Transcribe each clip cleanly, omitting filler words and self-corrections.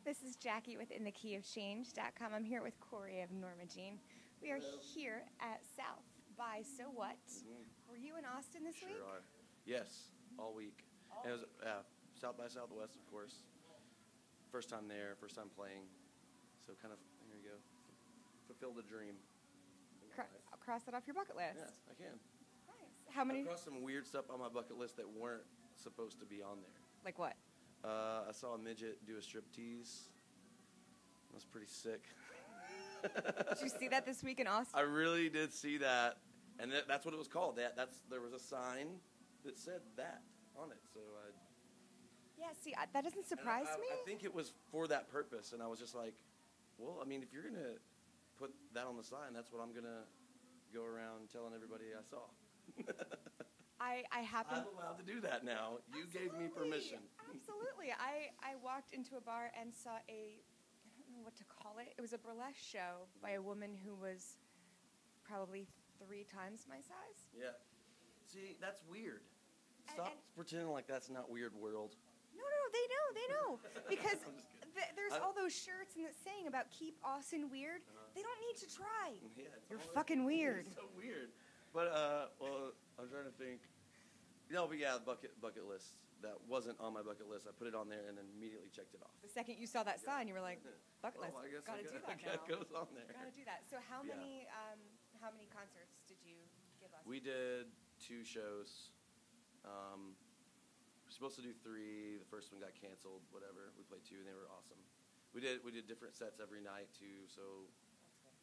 This is Jackie with Inthekeyofchange.com. I'm here with Cory of Norma Jean. We are here at South by So What. Were you in Austin this week? Sure are. Yes, all week. And it was South by Southwest, of course. First time there, first time playing. So kind of, here you go, fulfilled a dream. Cross that off your bucket list. Yeah, I can. Nice. How many? I crossed some weird stuff on my bucket list that weren't supposed to be on there. Like what? I saw a midget do a striptease. That was pretty sick. Did you see that this week in Austin? I really did see that, and that's what it was called. There was a sign that said that on it. So yeah, see, that doesn't surprise me. I think it was for that purpose, and I was just like, well, I mean, if you're gonna put that on the sign, that's what I'm gonna go around telling everybody I saw. I happen. I'm allowed to do that now. You gave me permission. Absolutely. I walked into a bar and saw I don't know what to call it. It was a burlesque show by a woman who was probably 3 times my size. Yeah. See, that's weird. Stop pretending like that's not weird, world. No, they know. Because there's all those shirts and it's saying about keep Austin weird. They don't need to try. Yeah, You're fucking weird. It's so weird. But, well, I'm trying to think. No, but yeah, bucket list. That wasn't on my bucket list. I put it on there and then immediately checked it off. The second you saw that sign, you were like, bucket list. I guess Gotta do that now. That goes on there. Gotta do that. So how many concerts did you give last We week? did 2 shows. We're supposed to do 3. The first one got canceled, whatever. We played 2 and they were awesome. We did different sets every night too, so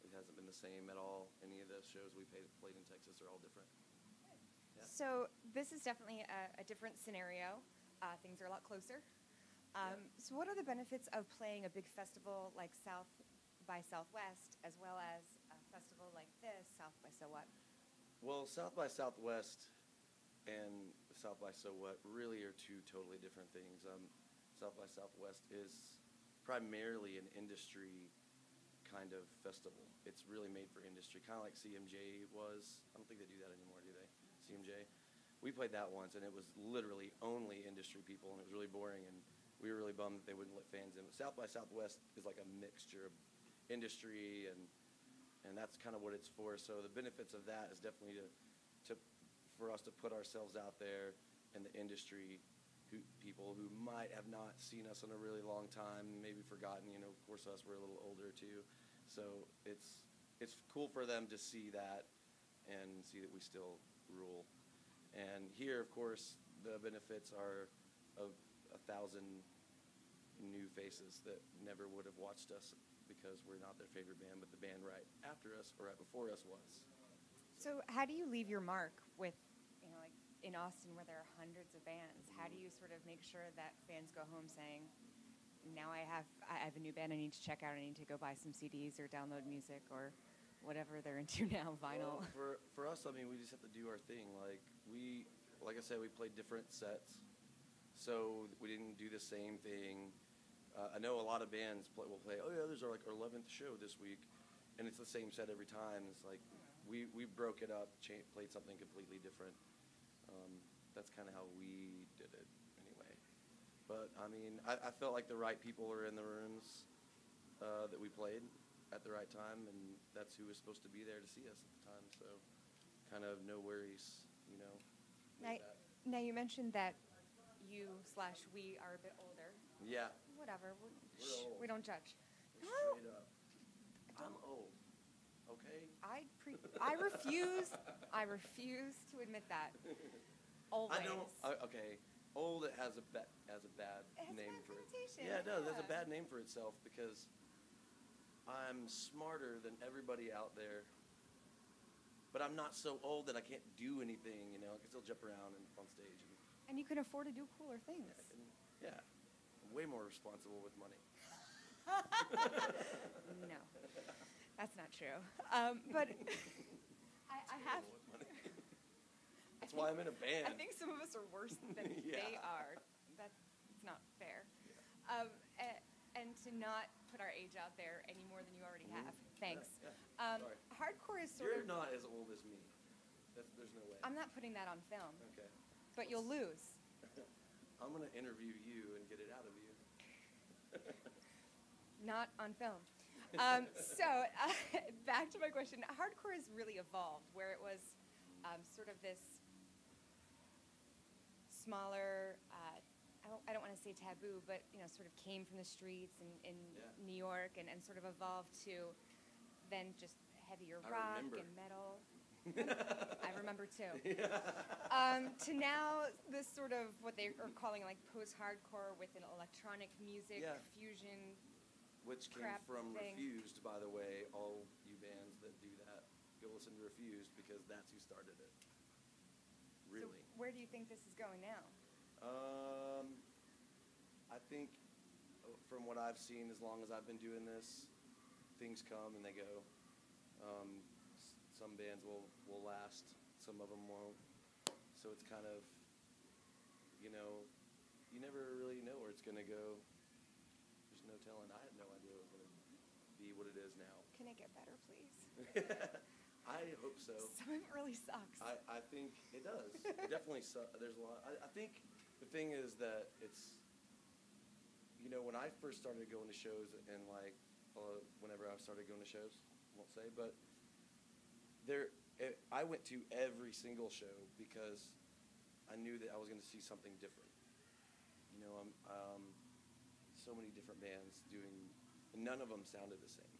it hasn't been the same at all. Any of the shows we played in Texas are all different. Yeah. So this is definitely a different scenario. Things are a lot closer. So what are the benefits of playing a big festival like South by Southwest as well as a festival like this, South by So What? Well, South by Southwest and South by So What really are 2 totally different things. South by Southwest is primarily an industry kind of festival. It's really made for industry, kind of like CMJ was. I don't think they do that anymore, do they? CMJ. We played that once, and it was literally only industry people, and it was really boring, and we were really bummed that they wouldn't let fans in. But South by Southwest is like a mixture of industry, and that's kind of what it's for. So the benefits of that is definitely for us to put ourselves out there in the industry, people who might have not seen us in a really long time, maybe forgotten. You know, of course, we're a little older too, so it's cool for them to see that and see that we still rule. And here, of course, the benefits are of 1,000 new faces that never would have watched us because we're not their favorite band, but the band right after us or right before us was. So how do you leave your mark with, like in Austin where there are hundreds of bands? How do you sort of make sure that fans go home saying, now I have a new band I need to check out, I need to go buy some CDs or download music or whatever they're into now, vinyl? Well, for us, I mean, we just have to do our thing. Like I said, we played different sets, so we didn't do the same thing. I know a lot of bands will play, oh yeah, there's our 11th show this week, and it's the same set every time. It's like we broke it up, played something completely different. That's kind of how we did it anyway. But I mean, I felt like the right people were in the rooms that we played at the right time, and that's who was supposed to be there to see us at the time. So kind of no worries, you know. Now you mentioned that you/we are a bit older. Yeah. Whatever. We're old. We don't judge. Straight up. I'm old. Okay? I refuse. I refuse to admit that. Always. I don't. Okay. Old has a bad name for it. Yeah, it does. It has a bad name for itself because I'm smarter than everybody out there, but I'm not so old that I can't do anything. You know, I can still jump around and on stage. And you can afford to do cooler things. Yeah, I'm way more responsible with money. No, that's not true. But I have. That's why I'm in a band. I think some of us are worse than they are. That's not fair. Yeah. And to not put our age out there any more than you already have. Thanks. Yeah. Sorry. Hardcore is sort You're of... not as old as me. There's no way. I'm not putting that on film. Okay. But you'll lose. I'm going to interview you and get it out of you. not on film. Back to my question. Hardcore has really evolved, where it was sort of this smaller, I don't want to say taboo, but sort of came from the streets in New York and sort of evolved to then just heavier rock and metal. I remember too. To now this sort of what they are calling like post-hardcore with an electronic music fusion. Which came from Refused, by the way. All you bands that do that, go listen to Refused because that's who started it. Really. So where do you think this is going now? I think from what I've seen, as long as I've been doing this, things come and they go. Some bands will last, some of them won't. So it's kind of, you never really know where it's going to go. There's no telling. I had no idea it was going to be what it is now. Can it get better, please? I hope so. Some of it really sucks. I think it does. It definitely sucks. There's a lot. I think the thing is that it's, when I first started going to shows and whenever I started going to shows, I won't say, but I went to every single show because I knew that I was going to see something different. So many different bands doing, and none of them sounded the same.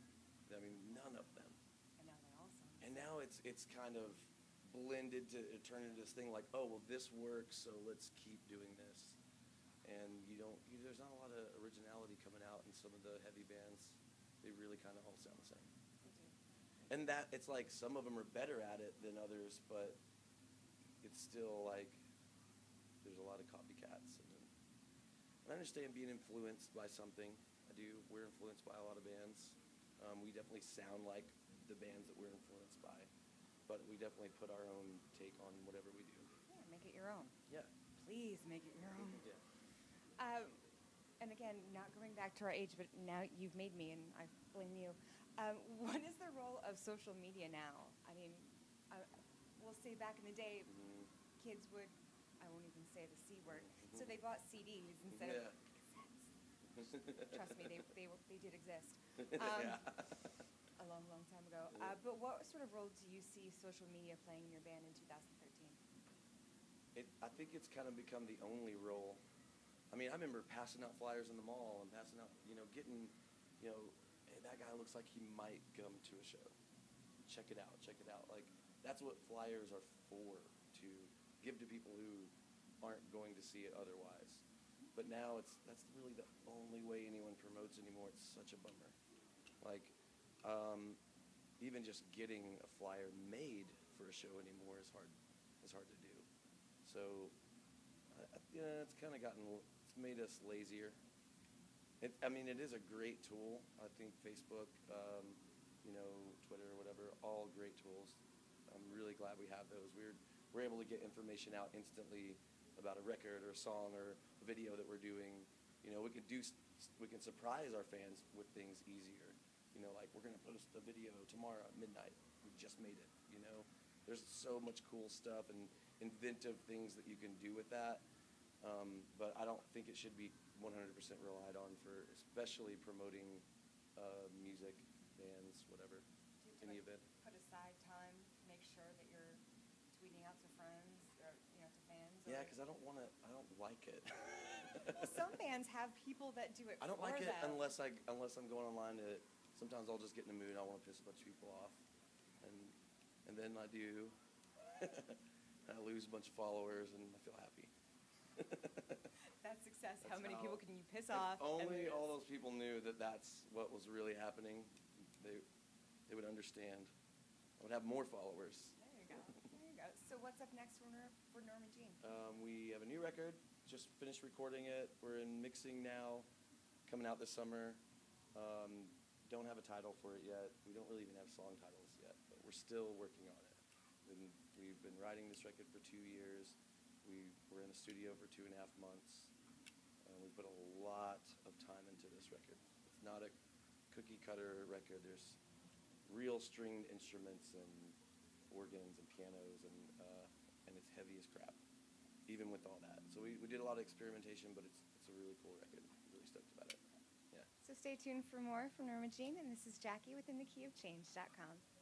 I mean, none of them. And now they all sound. And now it's kind of blended to turn into this thing like, oh, well, this works, so let's keep doing this. And there's not a lot of originality coming out in some of the heavy bands. They really kind of all sound the same. They do. And that, it's like some of them are better at it than others, but it's still like there's a lot of copycats. And I understand being influenced by something. I do. We're influenced by a lot of bands. We definitely sound like the bands that we're influenced by, but we definitely put our own take on whatever we do. Yeah, make it your own. Yeah. Please make it your own. Yeah. And again, not going back to our age, but now you've made me, and I blame you. What is the role of social media now? I mean, we'll say back in the day, kids would, I won't even say the C word, so they bought CDs instead of cassettes. Trust me, they did exist. A long, long time ago. But what sort of role do you see social media playing in your band in 2013? I think it's kind of become the only role. I mean, I remember passing out flyers in the mall and passing out, getting, hey, that guy looks like he might come to a show. Check it out. Like, that's what flyers are for, to give to people who aren't going to see it otherwise. But now that's really the only way anyone promotes anymore. It's such a bummer. Like, even just getting a flyer made for a show anymore is hard to do. So, it's kind of it's made us lazier. It is a great tool. I think Facebook, Twitter, whatever, all great tools. I'm really glad we have those. We're able to get information out instantly about a record or a song or a video that we're doing. We can surprise our fans with things easier. Like we're gonna post a video tomorrow at midnight. We just made it. There's so much cool stuff and inventive things that you can do with that. But I don't think it should be 100% relied on for, especially promoting music, bands, whatever, any event. Put aside time to make sure that you're tweeting out to friends or to fans. Yeah, because I don't like it. Well, some bands have people that do it. I don't for like it them. unless I'm going online to. Sometimes I'll just get in the mood. I want to piss a bunch of people off, and then I do. I lose a bunch of followers, and I feel happy. That's success. How many people can you piss off? If only all those people knew that that's what was really happening, they would understand. I would have more followers. There you go. So what's up next for Norma Jean? We have a new record. Just finished recording it. We're in mixing now. Coming out this summer. Don't have a title for it yet. We don't really even have song titles yet, but we're still working on it. And we've been writing this record for 2 years. We were in the studio for 2.5 months. We put a lot of time into this record. It's not a cookie cutter record. There's real stringed instruments and organs and pianos, and it's heavy as crap, even with all that. So we did a lot of experimentation, but it's a really cool record. I'm really stoked about it. Yeah. So stay tuned for more from Norma Jean, and this is Jackie with Inthekeyofchange.com.